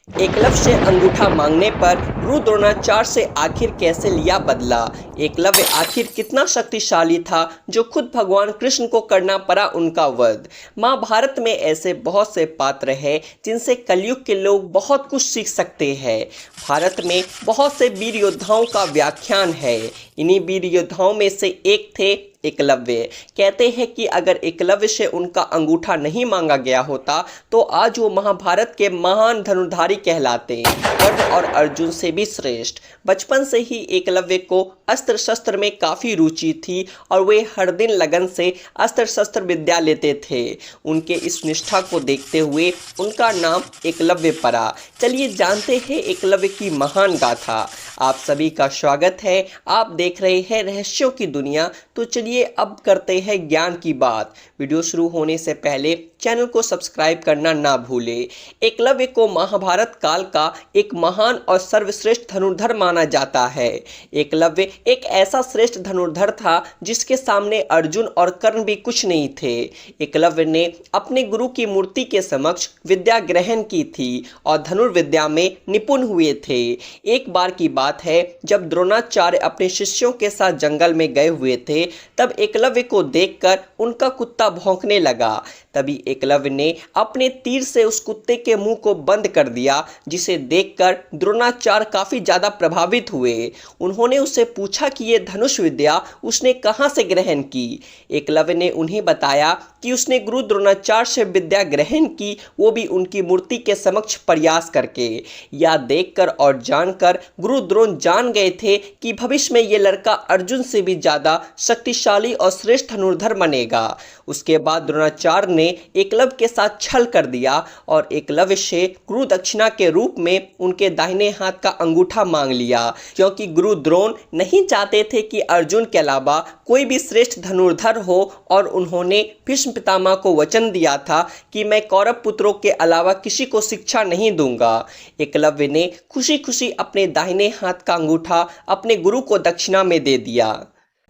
एकलव्य से अंगूठा मांगने पर गुरु द्रोणाचार्य से आखिर कैसे लिया बदला। एकलव्य आखिर कितना शक्तिशाली था जो खुद भगवान कृष्ण को करना पड़ा उनका वध। महाभारत में ऐसे बहुत से पात्र हैं जिनसे कलयुग के लोग बहुत कुछ सीख सकते हैं। भारत में बहुत से वीर योद्धाओं का व्याख्यान है। इन्हीं वीर योद्धाओं में से एक थे एकलव्य। कहते हैं कि अगर एकलव्य से उनका अंगूठा नहीं मांगा गया होता तो आज वो महाभारत के महान धनुर्धारी कहलाते, कर्ण और अर्जुन से भी श्रेष्ठ। बचपन से ही एकलव्य को अस्त्र शस्त्र में काफ़ी रुचि थी और वे हर दिन लगन से अस्त्र शस्त्र विद्या लेते थे। उनके इस निष्ठा को देखते हुए उनका नाम एकलव्य पड़ा। चलिए जानते हैं एकलव्य की महान गाथा। आप सभी का स्वागत है। आप देख रहे हैं रहस्यों की दुनिया। तो चलिए अब करते हैं ज्ञान की बात। वीडियो शुरू होने से पहले चैनल को सब्सक्राइब करना ना भूलें। एकलव्य को महाभारत काल का एक महान और सर्वश्रेष्ठ धनुर्धर माना जाता है। एकलव्य एक ऐसा श्रेष्ठ धनुर्धर था जिसके सामने अर्जुन और कर्ण भी कुछ नहीं थे। एकलव्य ने अपने गुरु की मूर्ति के समक्ष विद्या ग्रहण की थी और धनुर्विद्या में निपुण हुए थे। एक बार की बात है जब द्रोणाचार्य अपने शिष्यों के साथ जंगल में गए हुए थे, तब एकलव्य को देखकर उनका कुत्ता भौंकने लगा। तभी एकलव्य ने अपने तीर से उस कुत्ते के मुंह को बंद कर दिया, जिसे देखकर द्रोणाचार्य काफी ज्यादा प्रभावित हुए। उन्होंने उससे पूछा कि यह धनुष विद्या उसने कहां से ग्रहण की। एकलव्य ने उन्हें बताया कि उसने गुरु द्रोणाचार्य से विद्या ग्रहण की, वो भी उनकी मूर्ति के समक्ष प्रयास करके। यह देखकर और जानकर गुरु द्रोण जान गए थे कि भविष्य में ये लड़का अर्जुन से भी ज्यादा शक्तिशाली और श्रेष्ठ धनुर्धर बनेगा। उसके बाद द्रोणाचार्य ने एकलव्य के साथ छल कर दिया और एकलव्य से गुरु दक्षिणा के रूप में उनके दाहिने हाथ का अंगूठा मांग लिया, क्योंकि गुरु द्रोण नहीं चाहते थे कि अर्जुन के अलावा कोई भी श्रेष्ठ धनुर्धर हो, और उन्होंने भीष्म पितामह को वचन दिया था कि मैं कौरव पुत्रों के अलावा किसी को शिक्षा नहीं दूंगा। एकलव्य ने खुशी खुशी अपने दाहिने हाथ का अंगूठा अपने गुरु को दक्षिणा में दे दिया।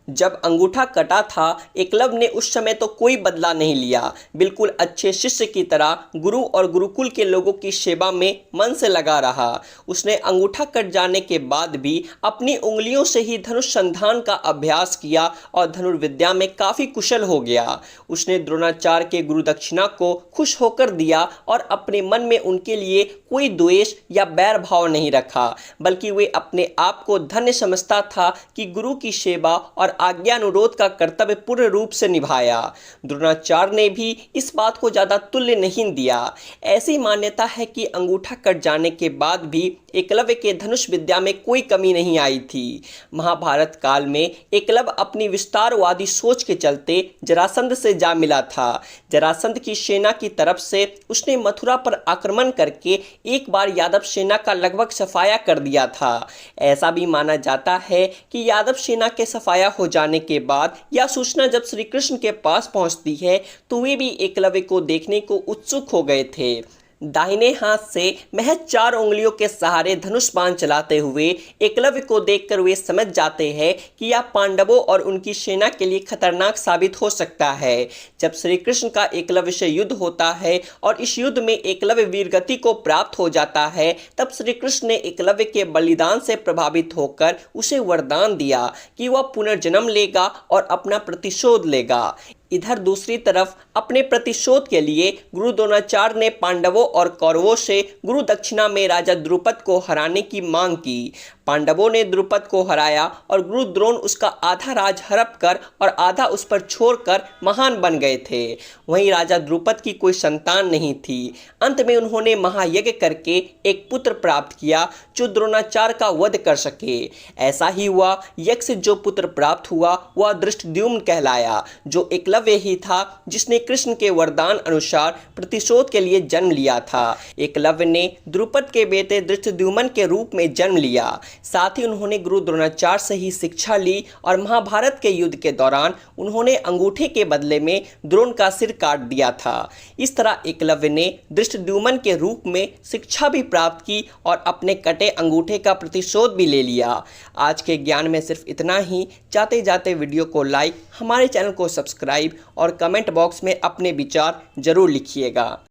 जब अंगूठा कटा था, एकलव्य ने उस समय तो कोई बदला नहीं लिया। बिल्कुल अच्छे शिष्य की तरह गुरु और गुरुकुल के लोगों की सेवा में मन से लगा रहा। उसने अंगूठा कट जाने के बाद भी अपनी उंगलियों से ही धनुष संधान का अभ्यास किया और धनुर्विद्या में काफ़ी कुशल हो गया। उसने द्रोणाचार्य के गुरु दक्षिणा को खुश होकर दिया और अपने मन में उनके लिए कोई द्वेष या बैर भाव नहीं रखा, बल्कि वे अपने आप को धन्य समझता था कि गुरु की सेवा और आज्ञा अनुरोध का कर्तव्य पूर्ण रूप से निभाया। द्रोणाचार्य ने भी इस बात को ज्यादा तुल्य नहीं दिया। ऐसी मान्यता है कि अंगूठा कट जाने के बाद भी एकलव्य के धनुष विद्या में कोई कमी नहीं आई थी। महाभारत काल में एकलव्य अपनी विस्तारवादी सोच के चलते जरासंध से जा मिला था। जरासंध की सेना की तरफ से उसने मथुरा पर आक्रमण करके एक बार यादव सेना का लगभग सफाया कर दिया था। ऐसा भी माना जाता है कि यादव सेना के सफाया हो जाने के बाद यह सूचना जब श्री कृष्ण के पास पहुंचती है तो वे भी एकलव्य को देखने को उत्सुक हो गए थे। दाहिने हाथ से महज 4 उंगलियों के सहारे धनुष बाण चलाते हुए एकलव्य को देखकर वे समझ जाते हैं कि यह पांडवों और उनकी सेना के लिए खतरनाक साबित हो सकता है। जब श्री कृष्ण का एकलव्य से युद्ध होता है और इस युद्ध में एकलव्य वीरगति को प्राप्त हो जाता है, तब श्री कृष्ण ने एकलव्य के बलिदान से प्रभावित होकर उसे वरदान दिया कि वह पुनर्जन्म लेगा और अपना प्रतिशोध लेगा। इधर दूसरी तरफ अपने प्रतिशोध के लिए गुरु द्रोणाचार्य ने पांडवों और कौरवों से गुरु दक्षिणा में राजा द्रुपद को हराने की मांग की। पांडवों ने द्रुपद को हराया और गुरु द्रोण उसका आधा राज हड़प कर और आधा उस पर छोड़कर महान बन गए थे। वहीं राजा द्रुपद की कोई संतान नहीं थी। अंत में उन्होंने महायज्ञ करके एक पुत्र प्राप्त किया जो द्रोणाचार्य का वध कर सके। ऐसा ही हुआ। यज्ञ से जो पुत्र प्राप्त हुआ वह धृष्टद्युम्न कहलाया, जो एकलव्य ही था जिसने कृष्ण के वरदान अनुसार प्रतिशोध के लिए जन्म लिया था। एकलव्य ने द्रुपद के बेटे धृष्टद्युम्न के रूप में जन्म लिया। साथ ही उन्होंने गुरु द्रोणाचार्य से ही शिक्षा ली और महाभारत के युद्ध के दौरान उन्होंने अंगूठे के बदले में द्रोण का सिर काट दिया था। इस तरह एकलव्य ने धृष्टद्युम्न के रूप में शिक्षा भी प्राप्त की और अपने कटे अंगूठे का प्रतिशोध भी ले लिया। आज के ज्ञान में सिर्फ इतना ही। जाते जाते वीडियो को लाइक, हमारे चैनल को सब्सक्राइब और कमेंट बॉक्स में अपने विचार जरूर लिखिएगा।